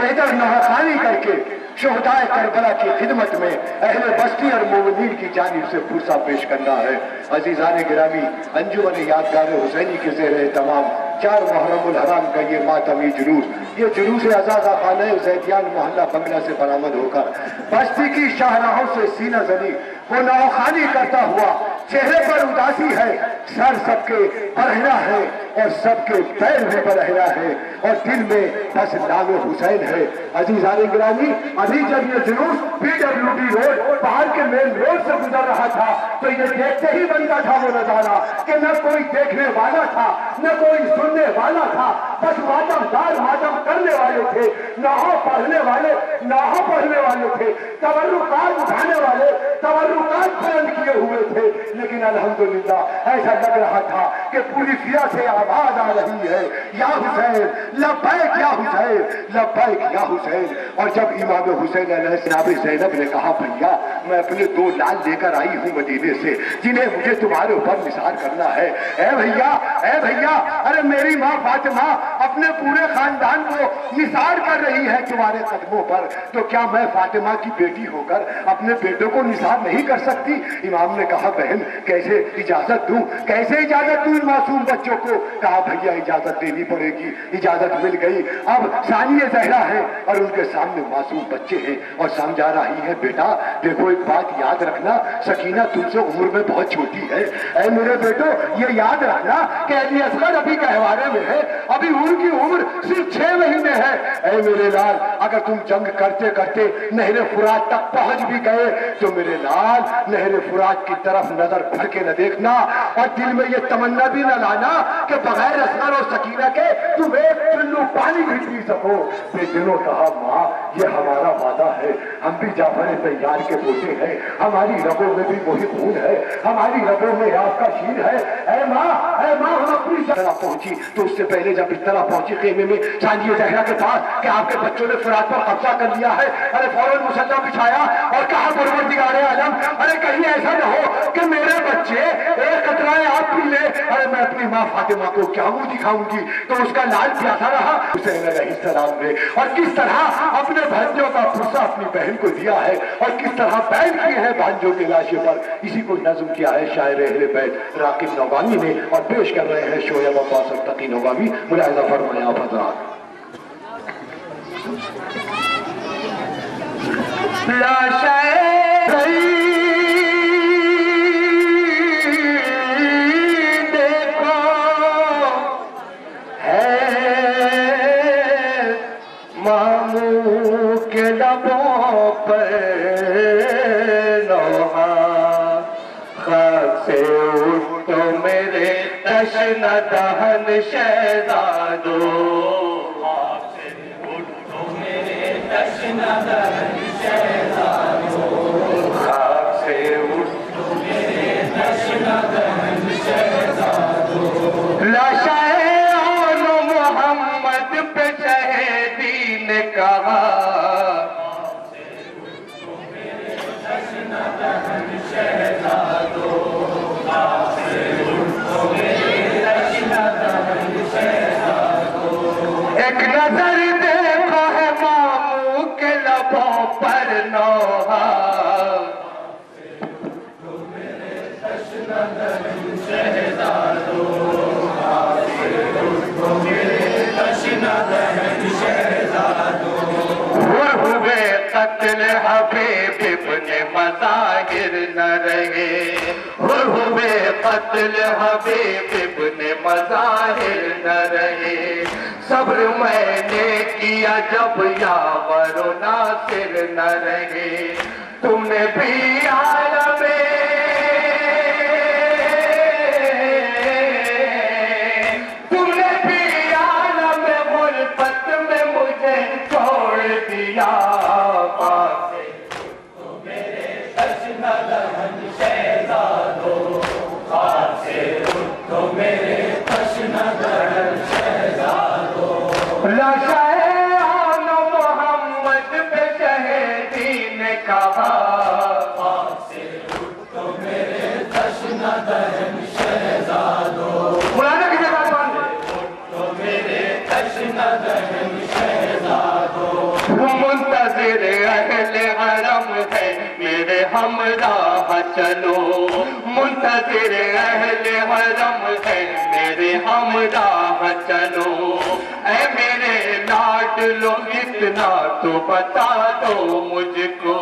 इधर नहाखानी करके शोहदाए करबला की खिदमत में अहले बस्ती और मोमिनीन की जानिब से पुरसा पेश करना है। अजीजान गिरामी, अंजुमन यादगार हुसैनी के ज़ेरे तमाम 4 मुहर्रमुल हराम का ये मातमी जुलूस, ये जुलूस आज़ादा खाने ज़ैदियान मोहल्ला बंगला से बरामद होकर बस्ती की शाहराहों से सीना जनी वो नौखानी करता हुआ, चेहरे पर उदासी है, सर सबके बरहना है और सबके पैर में बरहना है और दिल में बस नाम हुसैन है। अजीज़ान गिरामी, अभी जब ये जुलूस PWD रोड बाहर के मेन रोड से गुजर रहा था तो ये देखते ही बनता था वो नजारा कि न कोई देखने वाला था न कोई सुनने वाला था, बस मातमदार मातम करने वाले थे, नाहों पढ़ने वाले नाहों पढ़ने वाले थे, तबर्रुकात उठाने वाले तबर्रुकात बुलंद किए हुए थे। लेकिन अल्हम्दुलिल्लाह ऐसा लग रहा था कि पूरी फिया से आवाज आ रही है, या हुसैन लब्बैक या हुसैन लब्बैक या हुसैन। और जब इमाम हुसैन जनाब ज़ैनब ने कहा, भैया मैं अपने 2 लाल लेकर आई हूँ मदीने से, जिन्हें मुझे तुम्हारे ऊपर निसार करना है। ए भैया, अरे मेरी माँ फातिमा अपने पूरे खानदान को निसार कर रही है तुम्हारे कदमों पर, तो क्या मैं फातिमा की बेटी होकर अपने बेटों को निसार नहीं कर सकती? इमाम ने कहा, बहन कैसे इजाजत दूं, कैसे इजाजत दूं इन मासूम बच्चों को? कहा, भैया इजाजत देनी पड़ेगी। इजाजत मिल गई। अब सानिया ज़हरा है और उनके सामने मासूम बच्चे हैं और समझा रही है, बेटा देखो एक बात याद रखना, सकीना तुमसे उम्र में बहुत छोटी है। ऐ मेरे बेटो ये याद रखना कि अली असगर अभी कहवारे में है, अभी उनकी उम्र सिर्फ 6 महीने है। ऐ मेरे लाल, अगर तुम जंग करते करते नहरे फुरात तक पहुंच भी गए तो मेरे लाल नहरे फुरात की तरफ नजर भर के न देखना और दिल में ये तमन्ना भी न लाना कि बगैर असगर और सकीना के तुम एक चुल्लू पानी भी पी सको। बेदिलों कहा, माँ ये हमारा वादा है, हम भी जाफर तैयार के पोते हैं, हमारी रगों में भी वही खून है, हमारी रगों में आपका शीर है। ऐ माँ हम अपनी जगह पहुंची तो उससे पहले जब इस तरह पहुंची खेमे में सानिया ज़हरा के पास कि आपके बच्चों ने फुरात पर कब्जा कर लिया है, अरे फौरन मुसल्ला बिछाया और कहा, परवरदिगारे आलम, अरे कहीं ऐसा न हो कि मेरे बच्चे एक कतराए आप पी ले। अरे मैं अपनी माँ फातिमा को क्या मुंह दिखाऊंगी? तो उसका लाल प्यासा रहा हुसैन अलैहिस्सलाम ने, और किस तरह अपने भांजों का पुरसा अपनी बहन को दिया है और किस तरह बैठ किए हैं भांजों के लाशे पर। इसी को नज्म किया है शायर अहले बैत राकिब नौगामी ने और पेश कर रहे हैं शोएब अब्बास तकी नौगामी। मुलाहिजा फरमाएं आप हज़रात। देखो है मामू के लबों पर नौहा, खाक से उठ तो मेरे तश्न दहन शहजादो, खाक से उठ तो मेरे तश्न दहन शहजादो, खाक से उठ तो मेरे तश्न दहन शहजादो। लाशाए आनो मोहम्मद पे शहीदी ने कहा, एक नजर देखो है मामू के लबों पर नौहा, हुए कत्ल हबीब इब्ने मज़ाहिर न रहे, हुए कत्ल हबीब इब्ने मज़ाहिर न रहे। सब्र मैंने किया जब यावर नासिर न रहे, तुमने भी आलमे तुमने भी आलमे गुरबत में मुझे छोड़ दिया। पासे तो मेरे तश्न दहन शहजादो, पासे तो मेरे तश्न दहन शहजादो। लाशाए आनो मोहम्मद पे शहीदी ने कहा, पासे तो मेरे तश्न दहन शहजादो। मुलाना की जगह तो मेरे तश्न दहन शहजादो। मुंतज़िर अहले हरम है मेरे हमराह चलो, मुंतज़िर अहले हरम है मेरे हमराह चलो। ऐ मेरे लाडलो इतना तो बता दो मुझको,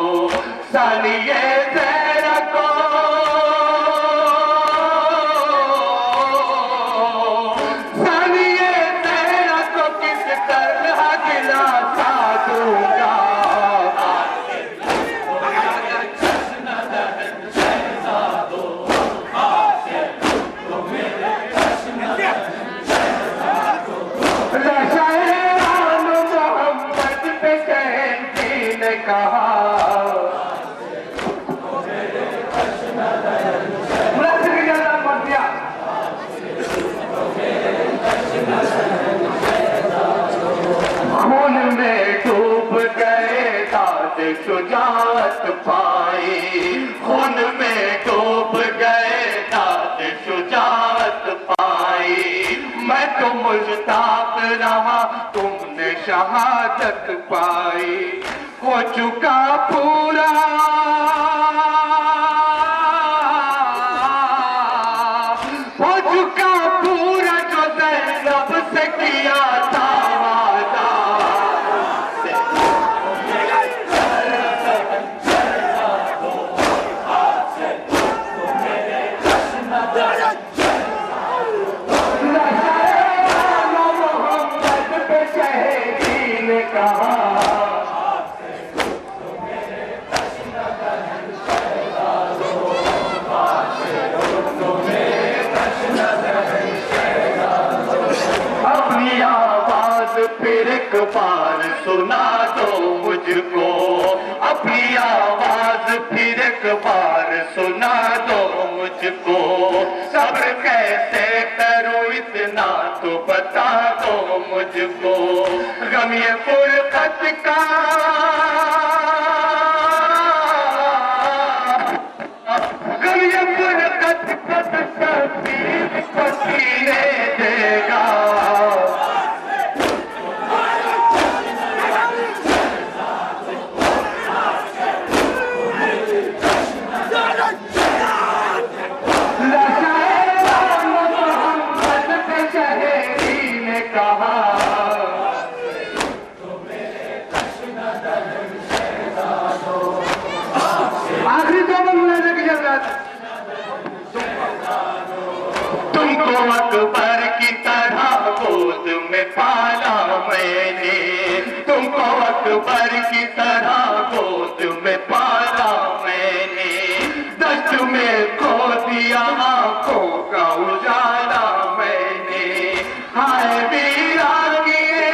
सालिए ज़हरा को किस तरह दिलासा दूंगा। मोहम्मद पे जयंती ने कहा, खून में डूब गए दाद शुजात पाई, खून में डूब गए दाद शुजात पाई। मैं तो मुश्ताक रहा तुमने शहादत पाई, हो चुका पूरा जो ज़ैनब से किया था वादा। मोहम्मद पे शहीदी ने कहा, अपनी आवाज फिर एक बार सुना दो मुझको, अपनी आवाज फिर एक बार सुना दो मुझको। सब्र कैसे करूं इतना तो बता दो मुझको, गम ये फुरकत का सीने देगा। मोहम्मद पे शहीदी ने कहा, आखिरी दो मुलाज़े की जरूरत। तुमको अकबर की तरह गोद में पाला मैंने, तुमको अकबर की तरह गोद में पाला मैंने। दश्त में खो दिया आंखों का उजाला मैंने, हाय वीरा किए,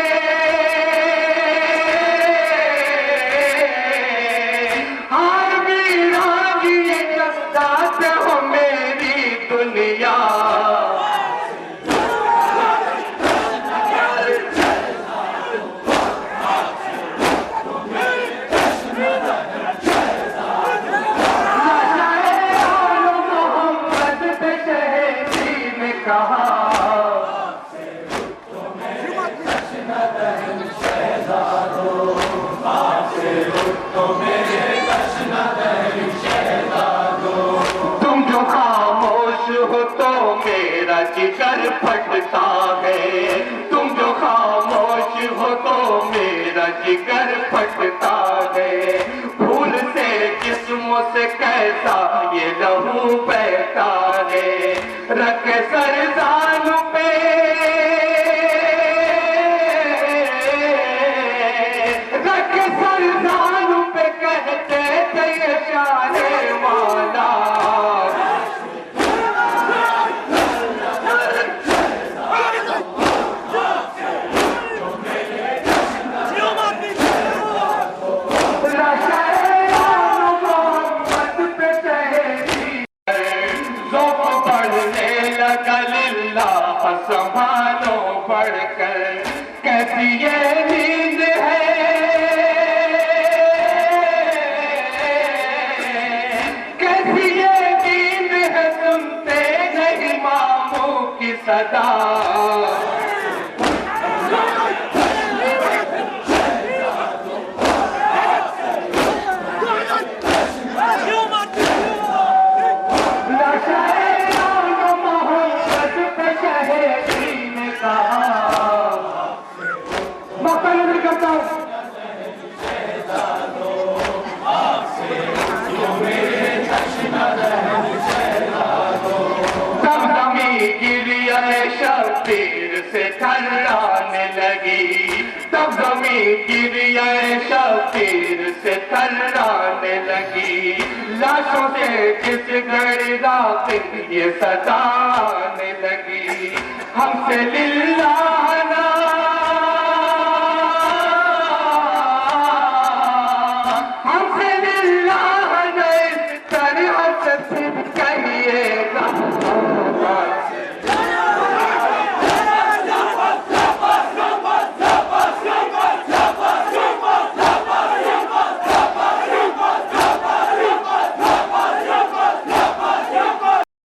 हाय वीरा किए जज्बात हो मेरी दुनिया। तुम जो खामोश हो तो मेरा जिगर फटता है, तुम जो खामोश हो तो मेरा जिगर फटता है। भूल से जिस्मों से कैसा ये लहू बहता है, रख सरदान पे कहते थे ये शाने वाला। मोहम्मद पे शहीदी ज़ौक़ बढ़ने लगा लिल्लाह संभालो बढ़कर, कैसी ये नींद है, कैसी ये नींद है, सुनते नहीं मामू की सदा। शबीर ये शबीर से थर्राने लगी, लाशों से किस घड़ी रात ये सजाने लगी। हमसे लिल्ला